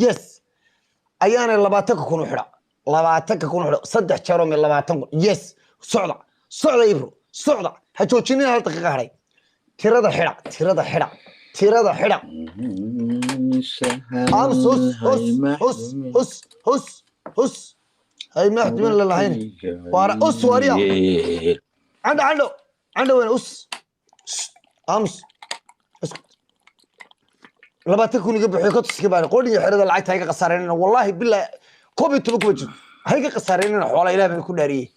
yes ayaana 20 kun u xidha 20 kun u xidha 3 jeer oo 20 kun yes socda ibro socda ha joojinin hal daqiiqo haray tirada xidha hus هاي ما حد من الله هنا وارا أس واريا عنده وين أس أمس لما تكون يجيب حيكات سكبان قولي حرد العيت هيك قصارين والله بالله كوبي تبوك بجد هيك قصارين حوالي إله من كل داري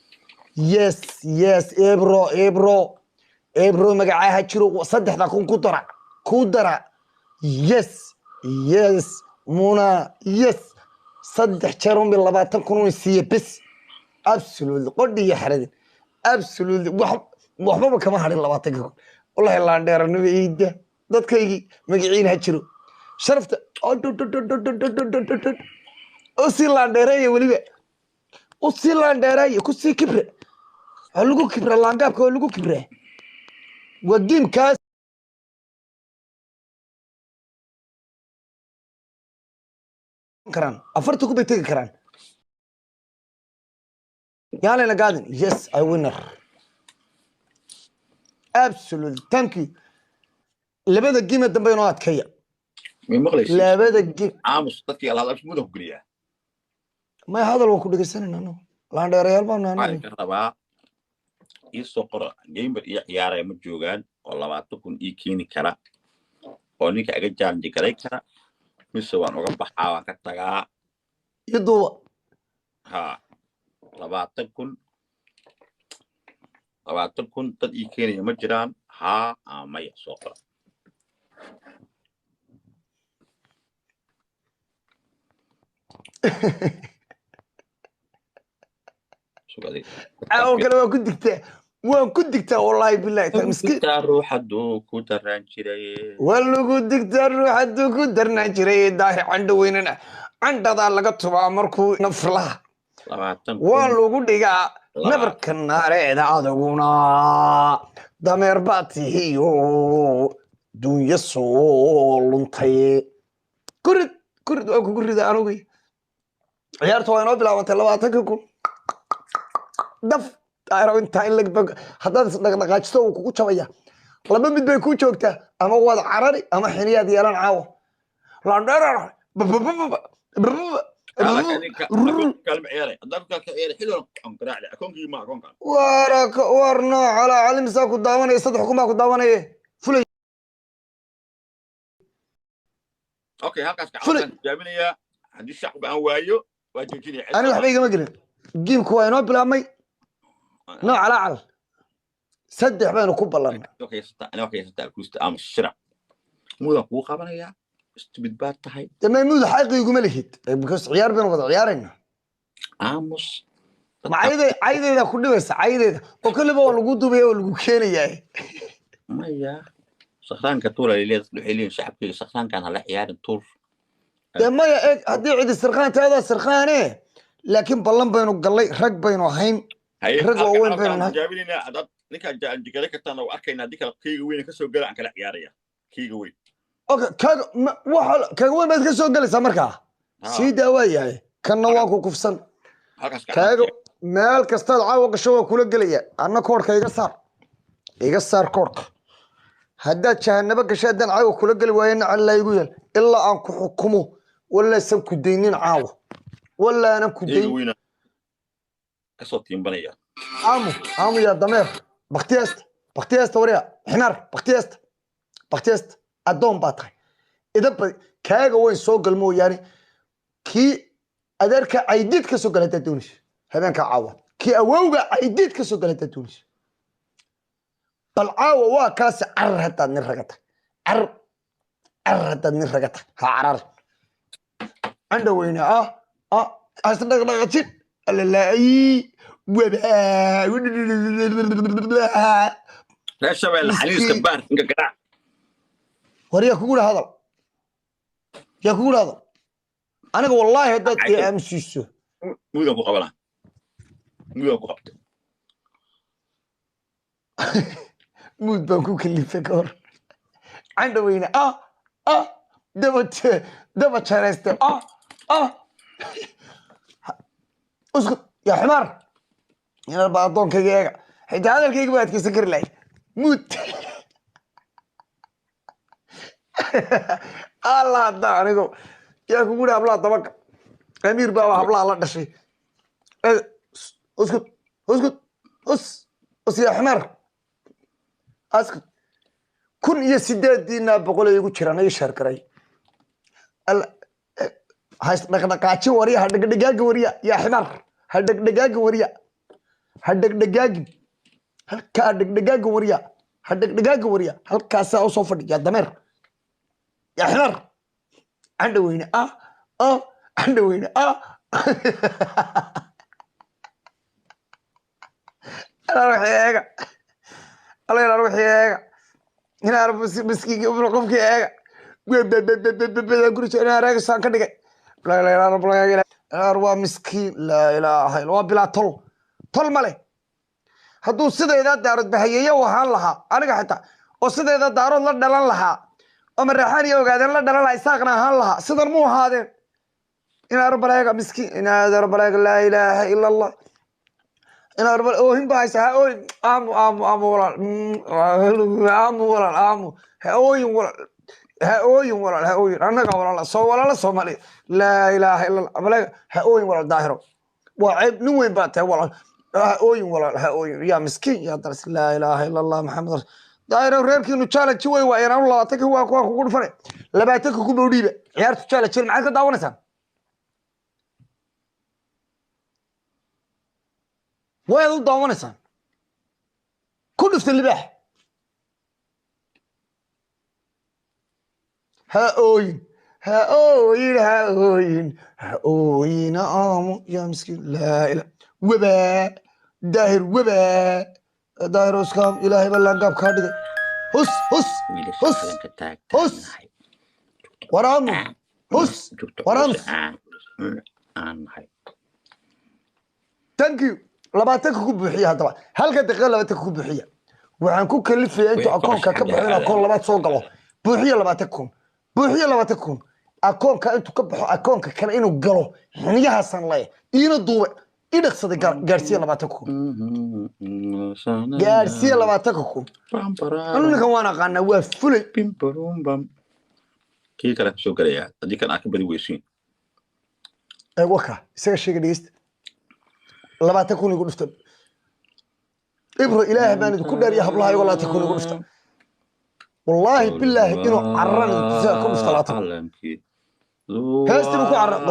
يس إبرو مقعي هتشرو صدق ذا كودرة يس مونا يس صدق شرهم بالله تكونوا سي بس absolutely قدي يا حرد absolutely وحبا كما هذه الله تكون والله الله ندير النبي إيده dadkaygi magaciin ha jiro sharafta usiilandheereeye weliba usiilandheereeye kusii kibre ha lagu kibre laangaabka oo lagu kibre waa geemkaas karaan afarta ku bay tegi karaan yaalena gaadin yes I winner absolutely thank you labada geema dambe inoo adkeeya labada geem aamus dadkii alaad afmuda ku geliya ma hadal waan ku dhageysanayna no laan dheerayaal baan nahay ka rabaa isoo qora gamer iyo ciyaaraya ma joogaan oo 20 kun ii keeni kara oo ninka aga jaanji galay kara mise waan uga baxaa waan ka tagaa iduwa ha 20 kun dad ii keenaya ma jiraan ha ama ya soo qora أو كلام وان كنت دكتة والله بالله مسكين روح حدو كودران جري والله كنت دكتة روح حدو كودران جري داهي عنده ويننا عنده ذا لقطة مركو نفرلا والله كنت دكتة نبرك النار إذا عدونا دمير باتي هيو دون يسول انتي كرد أكو كرد أنوي عيارتو وينو بلا وتلواتك دف تعرف انت إن لك بق حدث نقاشته وكوكو شوية لما مد بيكون شوكته أما وضع عرري أما حنيا ديالان عاو لاندر كلام عيالي ضربك عيالي حلو انقرع لي اكون ما اكون وراك ورنا على علم ساكو داوانه يصدق حكومه داوانه فلي اوكي هاكاس كعبان جابنيا عندي الشعب بان وايو واجوجيني انا وحبيقه ما قلن جيمك waa inoo bilaabmay nooc ala saddex baan ku ballan اوكي ستا كوست ام الشرع مودا كو qabanaya istibid baad tahay tamaamud xaqiigu ma lihid because ciyaar baan wada ciyaarayna aamus aydeeda ku dhibaysa aydeeda oo kaliba oo lagu dubay oo lagu keenayay maya saxraanka tuura leeyahay xiliin shacabka saxraankan hala ciyaarin tuur maya hadii cid sarqaanteeda sarqaane laakiin ballan baynu galay rag baynu ahayn rag oo weyn baynu nahay jaabinina adad ninka jigale ka tan oo arkayna hadii kala qiiga weyn ka soo galaan kala ciyaaraya qiiga weyn okay kaga weyn baad ka soo galaysaa markaa sii daawayahay kana waa ku kufsan kaga meel kasta caawa gasho waa kula galaya anna koorka iga saar koorka hadda jahanaba gasho hadan caawa kula gali waayna alla igu yeel ilaa aan ku xukumo wala san ku deynin caawa wala ana ku deyn kasoo tiimbanaya amu ya dameer baktiyasta wariya ximar baktiyasta adoon baa tahay idaba kaaga way soo galmo yaani ki adeerka aydid ka soo galay dadoonis habeenka caawa ki awowga aydid ka soo galay dadoonis bal caawa waa kaas carar hada nin ragata carar hada nin ragata ha carar عنده وين أصدق نغتين لا لا شباب الحليس كبار إنك قرع وريا كقول هذا يا كقول هذا أنا والله هدأت يا أمسيسو مو يبغى قبله مو يبغى قبله مو بنكو كل فكر عنده وين دبا شرست اسكت يا حمار انا بعضون كيجا حتى هذا الكيك بعد كسكر لي موت الله دا انيغو يا كوغو ابلا طبق امير بابا ابلا لا دشي اسكت اسكت اس يا حمار اسكت كن يا سيدادينا بقول يغو جيران اي شهر كراي هاي دقدقاجي وريا هدغدغاغ وريا يا حمار هدغدغاغ وريا هدغدغاغ halka dhigdhigaaga wariya hadhigdhigaaga wariya halkaas oo soo fadhiya dameer ya xir andaweyna andaweyna ruuxiga ruuxiga ina arbo miskiga ibro qofkiga gurjana raaga saan ka dhigay la arwa miskiin la ilaaha illa bila tol male hadduu sideeda daarad bahayeeyo waxaan lahaa aniga xitaa oo sideeda daarad la dhalan lahaa oo maraxaan iyo ogaadeen la dhalan lahaa isaaqna ahaan lahaa sidan muu ahaadeen inaa rabbalaaga miskiin inaa rabbalaaga laa ilaaha ila allah inaa rabbal oo hin baaysa oo aamu walaal annaga walaal Soomaali laa ilaaha illa allah rabbalaaga ha ooyin walaal daahiro waa ceeb nin weyn baa tahay walaal هاوين ولا هاوين يا مسكين يا درس لا اله الا الله محمد رسول دايره reerkii nu challenge way waayaan 20 waa ku dhufane 20 ku bowdiiba ciyaartu challenge maxay ka daawanaysan way u daawanaysan ku dhufta libax هاوين يا مسكين لا اله وبا داهر وبا داهر اسكام الهي بالله قاب كادغ هس ورامو ورامس ثانك يو لباتك ku buuxiya hadaba halka daqiiqad labaatan ku buuxiya waxaan ku kalifay inta akoonka ka baxo akoon labaad soo galo buuxiya 20 akoonka inta ka baxo akoonka kale inuu galo xiniyaha san leh ina duuba idaqsada gaarsiya 20 gaarsiya 20 anuna kan waana qaana waa fulay kii kale soo galaya hadii kan ka badi weysiin waka isaga sheegay dhigist 20 igu dhufta ibro ilaahay baan ku dhaariya hablaha igu 20 igu dhufta wallahi billahi inuu carran inta ku dhufta 20 heestiru ku carran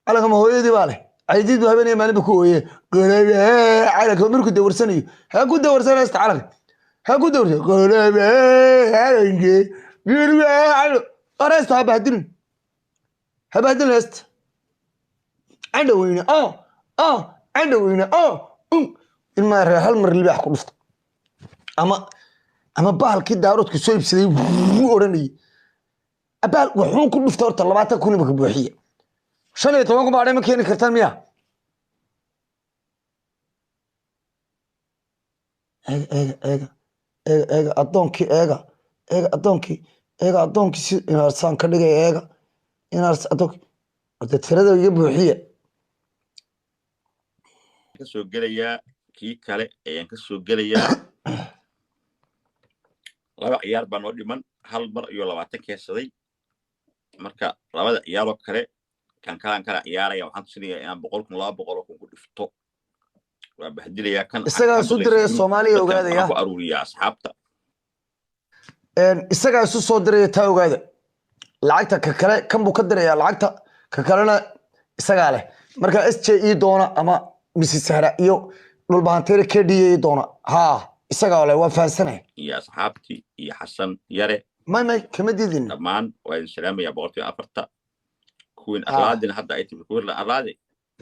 alaga ma hooyadii baa leh عيديد وهبني ما نبكوه قريب على كمرك دور سنة هاكو دور سنة استعلق هاكو دور سنة قريب على قريب على أرست هبهدلن هبهدلن است عنده وين عنده وين المرة هالمرة اللي بيحكوا لفت أما بحال كده دارود كسويب سدي ورني أبال وحون كل لفت أرت الله ما تكوني بكبوحية شنو يتوقع بعدين ما كيني كرتان مياه ايغا أدونكي سي إنارسان كدغي ايغا إنارس أدونكي وده تفرده يبوحية كسو قليا كي كالي ايان كسو قليا لابا عيار بانو ديمان هل مر يو لباتن كيسادي marka labada ciyaaro kale kan kala ciyaaraya waxaan tusinaya inaan 200 ku dhifto waa bahdilaya kan isaga soo diray Soomaaliya ogaadaya ku aruuriya asxaabta isaga soo diray taa ogaada lacagta ka kale kan buu ka diraya lacagta ka kalena isaga leh marka SJE doona ama Mrs Sahra iyo dhul baanteer KDA doona ha isaga leh waa faansanay iyo asxaabti iyo Xasan Yare ما كم ديدين طبعا وين سلام يا بورتي أفرتا كوين أرادين حتى أيتي بكور لا أرادي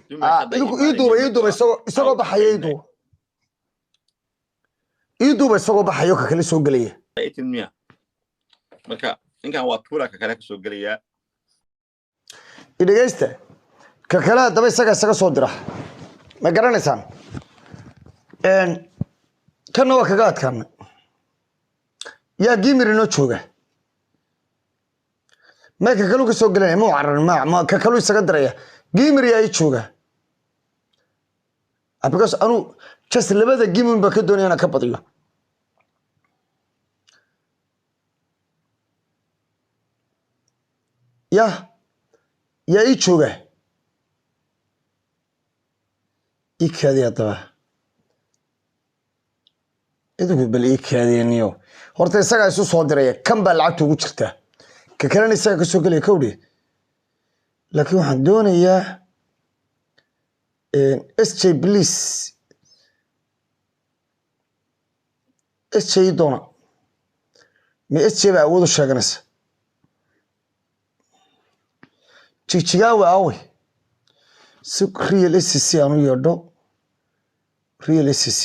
يدو يسوق بحياته يدو يسوق بحياته كل سوق ليه أيتي المياه مركا إن كان وطولة ككلاك سوق ليه إذا جيست ككلا دبي سكا صدره ما قرن إنسان إن كان هو كقات كان يا جيمر نوتشوجه ما ككلو كسوق لنا مو عرن ما ككلو يسقدر يا جيمر يا يشوجا because أنا just اللي بدأ جيمر بكدوني أنا كبطيو يا يشوجا هذه طبعا إذا قبل هذه نيو horta isaga isu soo diray kan baa lacagta ugu jirta ka kalena isaga ka soo galay kowdhi laakiin waxaan doonayaa SJ please SJ doona ma SJ baa awood u sheeganaysa jigjigaa aaway si real SC aanu yeedho real SC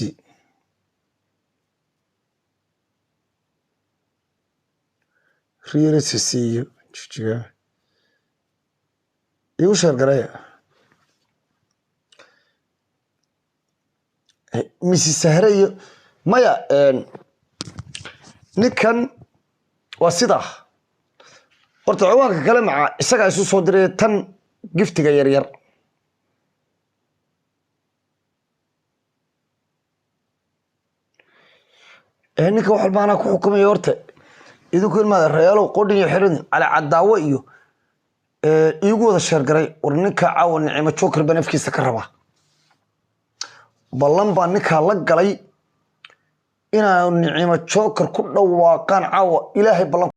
real SC jigjigaa igu sheer garaya misi sahre iyo maya ninkan waa sidaa horta ciwaanka kale maca isagaa isu soo diray tan giftiga yaryar ninka wax walba anaa ku xukumaya horta idinku ilmaada reyaalow qodhin iyo xirin cali cadaawo iyo iigu wada sheer garay war ninka caawa nicimo joker baa nafkiisa ka rabaa ballan baa ninkaa la galay inaa nicimo joker ku dhawaaqaan caawa ilaahay ballan